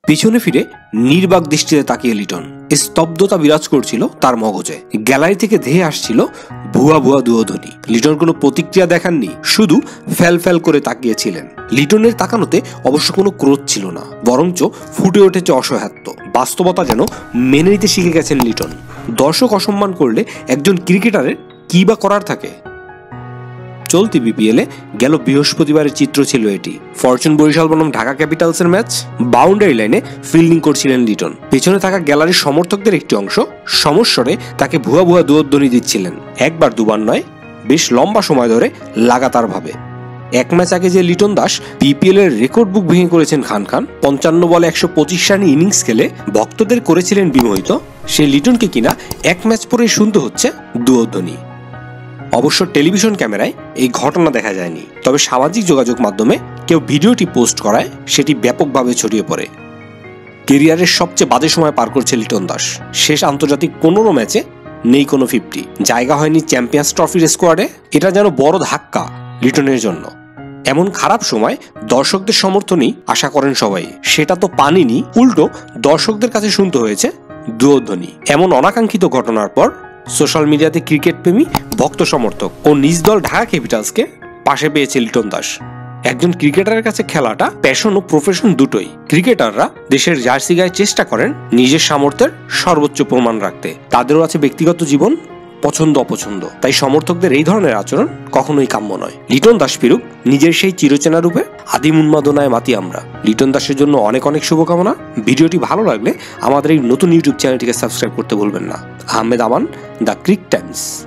পিছনে ফিরে নির্বাক দৃষ্টিতে তাকিয়ে লিটন। স্তব্ধতা বিরাজ করছিল তার মগজে। গ্যালারি থেকে ধেয়ে আসছিল ভুয়া ভুয়া দুয়োধ্বনি। লিটন কোনো প্রতিক্রিয়া দেখাননি, শুধু ফ্যাল ফ্যাল করে তাকিয়েছিলেন। লিটনের তাকানোতে অবশ্য কোনো ক্রোধ ছিল না, বরঞ্চ ফুটে উঠেছে অসহায়ত্ব। বাস্তবতা যেন মেনে নিতে শিখে গেছেন লিটন। দর্শক অসম্মান করলে একজন ক্রিকেটারের কি বা করার থাকে। চলতি বিপিএলে গেল বৃহস্পতিবারের চিত্র ছিল এটি। ফরচুন বরিশাল বনাম ঢাকা ক্যাপিটালসের ম্যাচ। বাউন্ডারি লাইনে ফিল্ডিং করছিলেন লিটন। পেছনে থাকা গ্যালারির সমর্থকদের একটি অংশ সমস্বরে তাকে ভুয়া ভুয়া দুয়োধ্বনি দিচ্ছিলেন। একবার দুবার নয়, বেশ লম্বা সময় ধরে লাগাতার ভাবে। এক ম্যাচ আগে যে লিটন দাস বিপিএল এর রেকর্ড বুক ভেঙে করেছেন খান খান, 55 বলে 125 রানের ইনিংস খেলে ভক্তদের করেছিলেন বিমোহিত, সেই লিটনকে কিনা এক ম্যাচ পরেই শুনতে হচ্ছে দুয়োধ্বনি। অবশ্য টেলিভিশন ক্যামেরায় এই ঘটনা দেখা যায়নি, তবে সামাজিক যোগাযোগ মাধ্যমে কেউ ভিডিওটি পোস্ট করায় সেটি ব্যাপকভাবে ছড়িয়ে পড়ে। কেরিয়ারের সবচেয়ে বাজে সময় পার করছে লিটন দাস। শেষ আন্তর্জাতিক 15 ম্যাচে নেই কোনো 50, জায়গা হয়নি চ্যাম্পিয়ন্স ট্রফির স্কোয়াডে। এটা যেন বড় ধাক্কা লিটনের জন্য। এমন খারাপ সময় দর্শকদের সমর্থনই আশা করেন সবাই, সেটা তো পানিনি, উল্টো দর্শকদের কাছে শুনতে হয়েছে দুয়োধ্বনি। এমন অনাকাঙ্ক্ষিত ঘটনার পর সোশ্যাল মিডিয়াতে ক্রিকেট প্রেমী, ভক্ত সমর্থক ও নিজ দল ঢাকা ক্যাপিটালসকে পাশে পেয়েছে লিটন দাস। একজন ক্রিকেটারের কাছে খেলাটা প্যাশন ও প্রফেশন দুটোই। ক্রিকেটাররা দেশের জার্সি গায়ে চেষ্টা করেন নিজের সামর্থ্যের সর্বোচ্চ প্রমাণ রাখতে। তাদেরও আছে ব্যক্তিগত জীবন, পছন্দ অপছন্দ, তাই সমর্থকদের এই ধরনের আচরণ কখনোই কাম্য নয়। লিটন দাস ফিরুক নিজের সেই চিরচেনা রূপে। আদিম উন্মাদনায় মাতি আমরা। লিটন দাসের জন্য অনেক অনেক শুভকামনা। ভিডিওটি ভালো লাগলে আমাদের এই নতুন ইউটিউব চ্যানেলটিকে সাবস্ক্রাইব করতে ভুলবেন না। আহমেদ আমান, দ্য ক্রিক টাইমস।